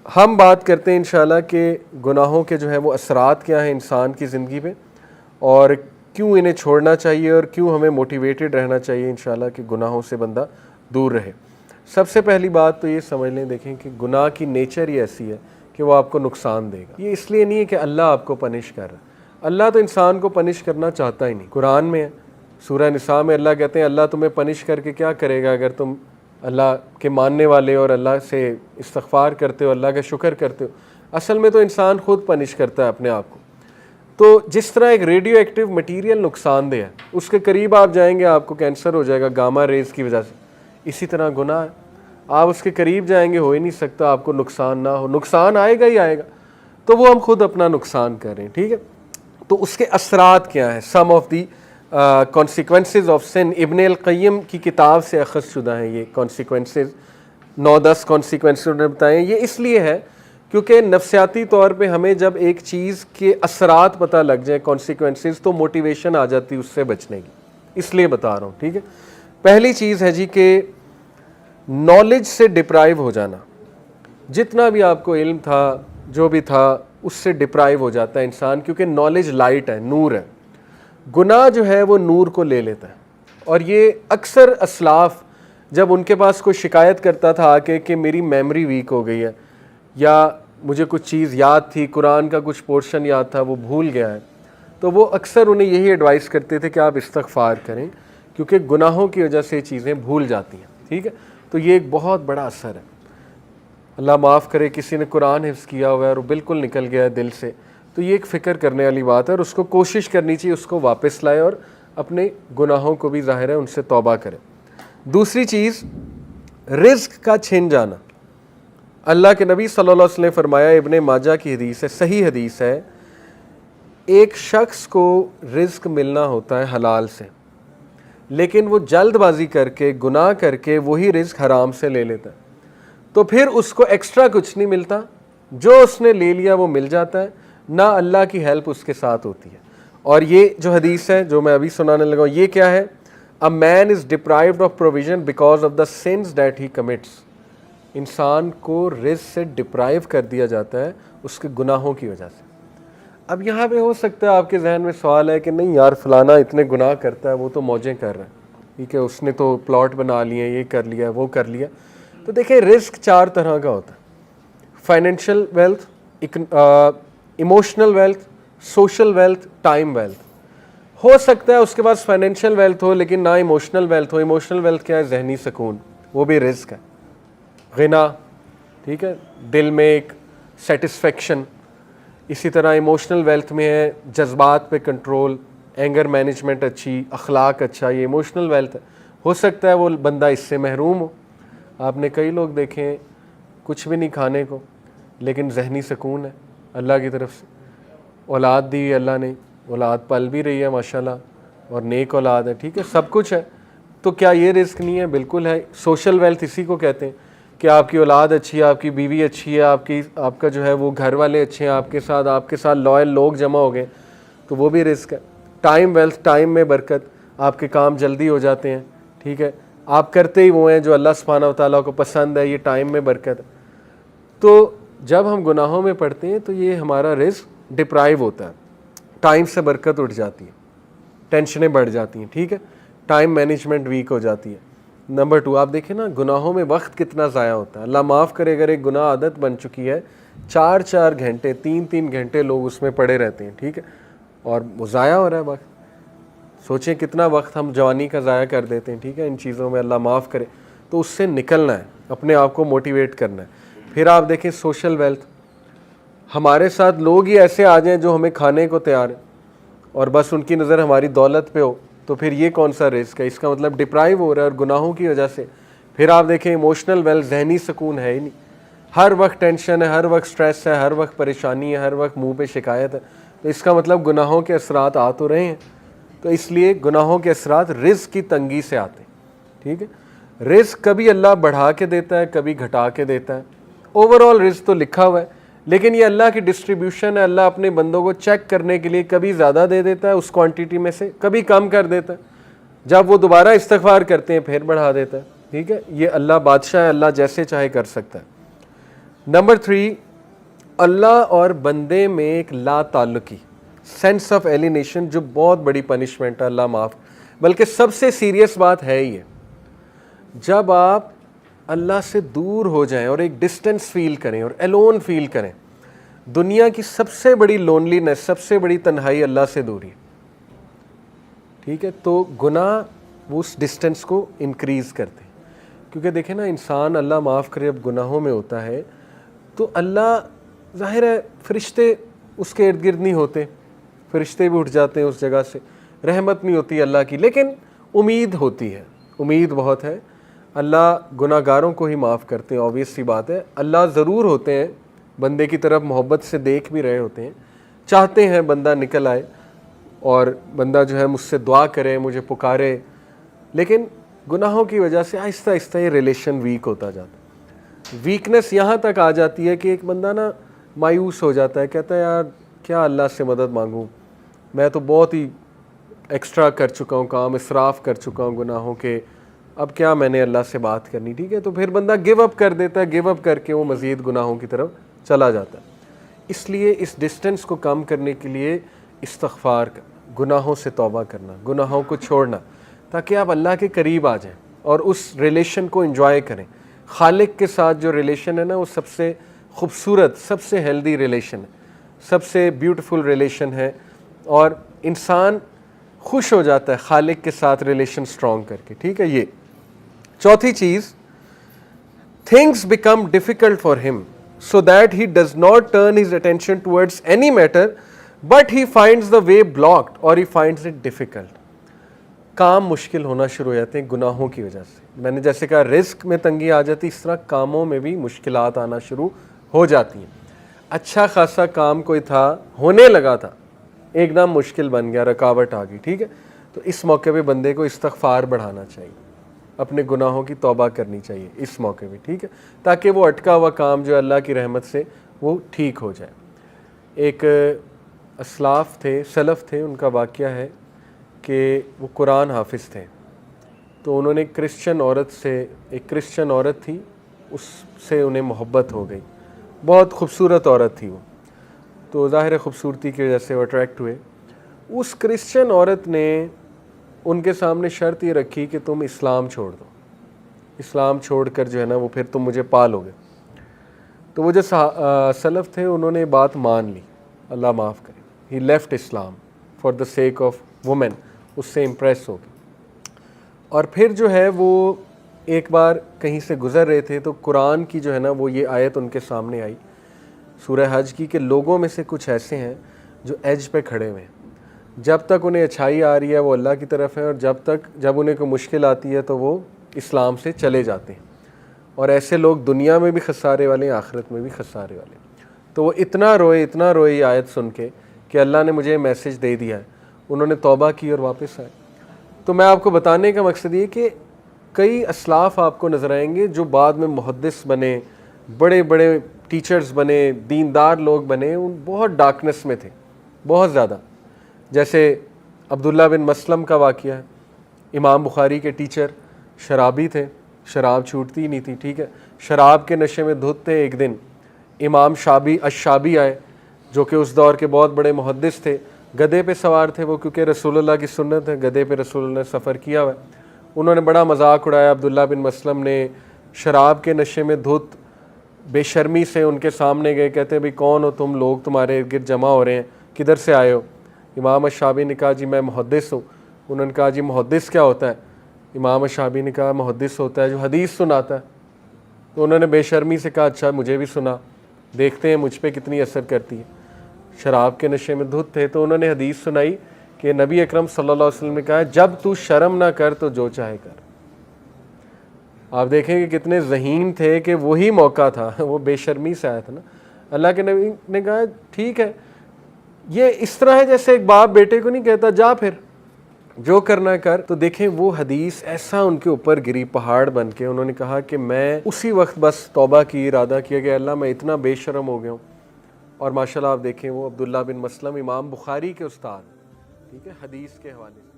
ہم بات کرتے ہیں انشاءاللہ کہ گناہوں کے جو ہے وہ اثرات کیا ہیں انسان کی زندگی پہ، اور کیوں انہیں چھوڑنا چاہیے اور کیوں ہمیں موٹیویٹڈ رہنا چاہیے انشاءاللہ کہ گناہوں سے بندہ دور رہے۔ سب سے پہلی بات تو یہ سمجھ لیں، دیکھیں کہ گناہ کی نیچر ہی ایسی ہے کہ وہ آپ کو نقصان دے گا۔ یہ اس لیے نہیں ہے کہ اللہ آپ کو پنش کر رہا ہے، اللہ تو انسان کو پنش کرنا چاہتا ہی نہیں۔ قرآن میں ہے، سورہ نساء میں اللہ کہتے ہیں اللہ تمہیں پنش کر کے کیا کرے گا اگر تم اللہ کے ماننے والے اور اللہ سے استغفار کرتے ہو، اللہ کا شکر کرتے ہو۔ اصل میں تو انسان خود پنش کرتا ہے اپنے آپ کو۔ تو جس طرح ایک ریڈیو ایکٹیو مٹیریل نقصان دہ ہے، اس کے قریب آپ جائیں گے آپ کو کینسر ہو جائے گا گاما ریز کی وجہ سے، اسی طرح گناہ ہے، آپ اس کے قریب جائیں گے ہو ہی نہیں سکتا آپ کو نقصان نہ ہو، نقصان آئے گا ہی آئے گا، تو وہ ہم خود اپنا نقصان کر رہے ہیں، ٹھیک ہے۔ تو اس کے اثرات کیا ہیں؟ سم of the consequences of sun, ابن القیم کی کتاب سے اخذ شدہ ہیں یہ کانسیکوینسز، 9-10 کانسیکوینسز انہوں نے بتائے ہیں۔ یہ اس لیے ہے کیونکہ نفسیاتی طور پہ ہمیں جب ایک چیز کے اثرات پتہ لگ جائیں کانسیکوینسز، تو موٹیویشن آ جاتی اس سے بچنے کی، اس لیے بتا رہا ہوں، ٹھیک ہے۔ پہلی چیز ہے جی کہ نالج سے ڈپرائیو ہو جانا، جتنا بھی آپ کو علم تھا جو بھی تھا اس سے ڈپرائیو ہو جاتا ہے انسان، کیونکہ نالج لائٹ ہے، نور ہے، گناہ جو ہے وہ نور کو لے لیتا ہے۔ اور یہ اکثر اسلاف جب ان کے پاس کوئی شکایت کرتا تھا آ کے کہ میری میموری ویک ہو گئی ہے، یا مجھے کچھ چیز یاد تھی، قرآن کا کچھ پورشن یاد تھا وہ بھول گیا ہے، تو وہ اکثر انہیں یہی ایڈوائس کرتے تھے کہ آپ استغفار کریں، کیونکہ گناہوں کی وجہ سے یہ چیزیں بھول جاتی ہیں، ٹھیک ہے۔ تو یہ ایک بہت بڑا اثر ہے۔ اللہ معاف کرے کسی نے قرآن حفظ کیا ہوا ہے اور وہ بالکل نکل گیا ہے دل سے، تو یہ ایک فکر کرنے والی بات ہے، اور اس کو کوشش کرنی چاہیے اس کو واپس لائے اور اپنے گناہوں کو بھی ظاہر ہے ان سے توبہ کرے۔ دوسری چیز، رزق کا چھن جانا۔ اللہ کے نبی صلی اللہ علیہ وسلم نے فرمایا، ابن ماجہ کی حدیث ہے، صحیح حدیث ہے، ایک شخص کو رزق ملنا ہوتا ہے حلال سے، لیکن وہ جلد بازی کر کے گناہ کر کے وہی رزق حرام سے لے لیتا ہے، تو پھر اس کو ایکسٹرا کچھ نہیں ملتا، جو اس نے لے لیا وہ مل جاتا ہے، نہ اللہ کی ہیلپ اس کے ساتھ ہوتی ہے۔ اور یہ جو حدیث ہے جو میں ابھی سنانے لگا ہوں، یہ کیا ہے؟ A man is deprived of provision because of the sins that he commits۔ انسان کو رزق سے ڈپرائیو کر دیا جاتا ہے اس کے گناہوں کی وجہ سے۔ اب یہاں پہ ہو سکتا ہے آپ کے ذہن میں سوال ہے کہ نہیں یار فلانا اتنے گناہ کرتا ہے، وہ تو موجیں کر رہا ہے، ٹھیک ہے، اس نے تو پلاٹ بنا لیے، یہ کر لیا وہ کر لیا۔ تو دیکھیں رزق 4 طرح کا ہوتا ہے: financial wealth, emotional wealth, social wealth, time wealth. ہو سکتا ہے اس کے پاس فائنینشیل ویلتھ ہو لیکن نہ ایموشنل ویلتھ ہو۔ ایموشنل ویلتھ کیا ہے؟ ذہنی سکون، وہ بھی رزق ہے، غنا، ٹھیک ہے، دل میں ایک سیٹسفیکشن۔ اسی طرح ایموشنل ویلتھ میں ہے جذبات پہ کنٹرول، اینگر مینجمنٹ اچھی، اخلاق اچھا، یہ ایموشنل ویلتھ ہے۔ ہو سکتا ہے وہ بندہ اس سے محروم ہو۔ آپ نے کئی لوگ دیکھے ہیں کچھ بھی نہیں کھانے کو لیکن ذہنی سکون ہے اللہ کی طرف سے، اولاد دی اللہ نے، اولاد پل بھی رہی ہے ماشاءاللہ، اور نیک اولاد ہے، ٹھیک ہے، سب کچھ ہے، تو کیا یہ رزق نہیں ہے؟ بالکل ہے۔ سوشل ویلتھ اسی کو کہتے ہیں کہ آپ کی اولاد اچھی ہے، آپ کی بیوی اچھی ہے، آپ کا جو ہے وہ گھر والے اچھے ہیں، آپ کے ساتھ لائل لوگ جمع ہو گئے، تو وہ بھی رزق ہے۔ ٹائم ویلتھ، ٹائم میں برکت، آپ کے کام جلدی ہو جاتے ہیں، ٹھیک ہے، آپ کرتے ہی وہ ہیں جو اللہ سبحانہ و تعالیٰ کو پسند ہے، یہ ٹائم میں برکت ہے۔ تو جب ہم گناہوں میں پڑتے ہیں تو یہ ہمارا رزق ڈپرائیو ہوتا ہے، ٹائم سے برکت اٹھ جاتی ہے، ٹینشنیں بڑھ جاتی ہیں، ٹھیک ہے، ٹائم مینجمنٹ ویک ہو جاتی ہے۔ نمبر 2، آپ دیکھیں نا گناہوں میں وقت کتنا ضائع ہوتا ہے۔ اللہ معاف کرے اگر ایک گناہ عادت بن چکی ہے، 4 گھنٹے 3 گھنٹے لوگ اس میں پڑے رہتے ہیں، ٹھیک ہے، اور وہ ضائع ہو رہا ہے وقت۔ سوچیں کتنا وقت ہم جوانی کا ضائع کر دیتے ہیں، ٹھیک ہے، ان چیزوں میں، اللہ معاف کرے۔ تو اس سے نکلنا ہے، اپنے آپ کو موٹیویٹ کرنا ہے۔ پھر آپ دیکھیں سوشل ویلتھ، ہمارے ساتھ لوگ ہی ایسے آ جائیں جو ہمیں کھانے کو تیار ہیں اور بس ان کی نظر ہماری دولت پہ ہو، تو پھر یہ کون سا رزق ہے؟ اس کا مطلب ڈپرائیو ہو رہا ہے اور گناہوں کی وجہ سے۔ پھر آپ دیکھیں ایموشنل ویلتھ، ذہنی سکون ہے ہی نہیں، ہر وقت ٹینشن ہے، ہر وقت سٹریس ہے، ہر وقت پریشانی ہے، ہر وقت منہ پہ شکایت ہے، تو اس کا مطلب گناہوں کے اثرات آ تو رہے ہیں۔ تو اس لیے گناہوں کے اثرات رزق کی تنگی سے آتے ہیں، ٹھیک ہے۔ رزق کبھی اللہ بڑھا کے دیتا ہے، کبھی گھٹا کے دیتا ہے، اوور آل رزق تو لکھا ہوا ہے، لیکن یہ اللہ کی ڈسٹریبیوشن ہے۔ اللہ اپنے بندوں کو چیک کرنے کے لیے کبھی زیادہ دے دیتا ہے اس کوانٹٹی میں سے، کبھی کم کر دیتا ہے، جب وہ دوبارہ استغفار کرتے ہیں پھر بڑھا دیتا ہے، ٹھیک ہے۔ یہ اللہ بادشاہ ہے، اللہ جیسے چاہے کر سکتا ہے۔ نمبر 3، اللہ اور بندے میں ایک لا تعلقی، سینس آف ایلینیشن، جو بہت بڑی پنشمنٹ ہے، اللہ معاف، بلکہ سب سے سیریس بات ہے یہ، جب آپ اللہ سے دور ہو جائیں اور ایک ڈسٹینس فیل کریں اور ایلون فیل کریں. دنیا کی سب سے بڑی لونلینس، سب سے بڑی تنہائی اللہ سے دوری، ٹھیک ہے. تو گناہ وہ اس ڈسٹینس کو انکریز کرتے ہیں، کیونکہ دیکھیں نا، انسان اللہ معاف کرے جب گناہوں میں ہوتا ہے تو اللہ، ظاہر ہے فرشتے اس کے ارد گرد نہیں ہوتے، فرشتے بھی اٹھ جاتے ہیں اس جگہ سے، رحمت نہیں ہوتی اللہ کی، لیکن امید ہوتی ہے، امید بہت ہے. اللہ گناہ گاروں کو ہی معاف کرتے ہیں، آبویس سی بات ہے. اللہ ضرور ہوتے ہیں بندے کی طرف محبت سے دیکھ بھی رہے ہوتے ہیں، چاہتے ہیں بندہ نکل آئے اور بندہ جو ہے مجھ سے دعا کرے، مجھے پکارے، لیکن گناہوں کی وجہ سے آہستہ آہستہ یہ ریلیشن ویک ہوتا جاتا ہے. ویکنس یہاں تک آ جاتی ہے کہ ایک بندہ نا مایوس ہو جاتا ہے، کہتا ہے یار کیا اللہ سے مدد مانگوں، میں تو بہت ہی ایکسٹرا کر چکا ہوں کام، اسراف کر چکا ہوں گناہوں کے، اب کیا میں نے اللہ سے بات کرنی. ٹھیک ہے، تو پھر بندہ گیو اپ کر دیتا ہے، گیو اپ کر کے وہ مزید گناہوں کی طرف چلا جاتا ہے. اس لیے اس ڈسٹینس کو کم کرنے کے لیے استغفار کرنا، گناہوں سے توبہ کرنا، گناہوں کو چھوڑنا، تاکہ آپ اللہ کے قریب آ جائیں اور اس ریلیشن کو انجوائے کریں. خالق کے ساتھ جو ریلیشن ہے نا، وہ سب سے خوبصورت، سب سے ہیلدی ریلیشن ہے، سب سے بیوٹیفل ریلیشن ہے، اور انسان خوش ہو جاتا ہے خالق کے ساتھ ریلیشن سٹرونگ کر کے. ٹھیک ہے. یہ چوتھی چیز، things become difficult for him so that he does not turn his attention towards any matter but he finds the way blocked or he finds it difficult. کام مشکل ہونا شروع ہو جاتے ہیں گناہوں کی وجہ سے. میں نے جیسے کہا رزق میں تنگی آ جاتی، اس طرح کاموں میں بھی مشکلات آنا شروع ہو جاتی ہیں. اچھا خاصا کام کوئی تھا، ہونے لگا تھا، ایک دم مشکل بن گیا، رکاوٹ آ گئی. ٹھیک ہے، تو اس موقع پہ بندے کو استغفار بڑھانا چاہیے، اپنے گناہوں کی توبہ کرنی چاہیے اس موقع پہ. ٹھیک ہے، تاکہ وہ اٹکا ہوا کام جو اللہ کی رحمت سے وہ ٹھیک ہو جائے. ایک اسلاف تھے، سلف تھے، ان کا واقعہ ہے کہ وہ قرآن حافظ تھے. تو انہوں نے ایک کرسچن عورت تھی، اس سے انہیں محبت ہو گئی. بہت خوبصورت عورت تھی وہ، تو ظاہر خوبصورتی کی وجہ سے وہ اٹریکٹ ہوئے. اس کرسچن عورت نے ان کے سامنے شرط یہ رکھی کہ تم اسلام چھوڑ دو، اسلام چھوڑ کر جو ہے نا وہ پھر تم مجھے پالو گے. تو وہ جو سلف تھے انہوں نے بات مان لی، اللہ معاف کرے. He left Islam for the sake of women, اس سے امپریس ہو گئی. اور پھر جو ہے وہ ایک بار کہیں سے گزر رہے تھے تو قرآن کی جو ہے نا وہ یہ آیت ان کے سامنے آئی، سورہ حج کی، کہ لوگوں میں سے کچھ ایسے ہیں جو ایج پہ کھڑے ہوئے ہیں، جب تک انہیں اچھائی آ رہی ہے وہ اللہ کی طرف ہے، اور جب انہیں کوئی مشکل آتی ہے تو وہ اسلام سے چلے جاتے ہیں. اور ایسے لوگ دنیا میں بھی خسارے والے ہیں، آخرت میں بھی خسارے والے ہیں. تو وہ اتنا روئے یہ آیت سن کے کہ اللہ نے مجھے میسج دے دیا ہے. انہوں نے توبہ کی اور واپس آئے. تو میں آپ کو بتانے کا مقصد یہ کہ کئی اسلاف آپ کو نظر آئیں گے جو بعد میں محدث بنے، بڑے بڑے ٹیچرز بنے، دیندار لوگ بنے، ان بہت ڈارکنس میں تھے، بہت زیادہ. جیسے عبداللہ بن مسلم کا واقعہ ہے، امام بخاری کے ٹیچر، شرابی تھے، شراب چھوٹتی ہی نہیں تھی. ٹھیک ہے، شراب کے نشے میں دھت تھے. ایک دن امام الشابی آئے، جو کہ اس دور کے بہت بڑے محدث تھے. گدھے پہ سوار تھے وہ، کیونکہ رسول اللہ کی سنت ہے، گدھے پہ رسول اللہ نے سفر کیا ہوا ہے. انہوں نے بڑا مذاق اڑایا. عبداللہ بن مسلم نے شراب کے نشے میں دھت بے شرمی سے ان کے سامنے گئے، کہتے بھئی کون ہو تم لوگ، تمہارے ارد گرد جمع ہو رہے ہیں، کدھر سے آئے ہو؟ امام الشابی نے کہا جی میں محدث ہوں. انہوں نے کہا جی محدث کیا ہوتا ہے؟ امام الشابی نے کہا محدث ہوتا ہے جو حدیث سناتا ہے. تو انہوں نے بے شرمی سے کہا اچھا مجھے بھی سنا، دیکھتے ہیں مجھ پہ کتنی اثر کرتی ہے. شراب کے نشے میں دھت تھے تو انہوں نے حدیث سنائی کہ نبی اکرم صلی اللہ علیہ وسلم نے کہا جب تو شرم نہ کر تو جو چاہے کر. آپ دیکھیں کہ کتنے ذہین تھے کہ وہی موقع تھا، وہ بے شرمی سے آیا تھا نا. اللہ کے نبی نے کہا ٹھیک ہے. یہ اس طرح ہے جیسے ایک باپ بیٹے کو نہیں کہتا جا پھر جو کرنا کر. تو دیکھیں وہ حدیث ایسا ان کے اوپر گری پہاڑ بن کے. انہوں نے کہا کہ میں اسی وقت بس توبہ کی، ارادہ کیا کہ اللہ میں اتنا بے شرم ہو گیا ہوں. اور ماشاءاللہ آپ دیکھیں وہ عبداللہ بن مسلم امام بخاری کے استاد، ٹھیک ہے، حدیث کے حوالے سے.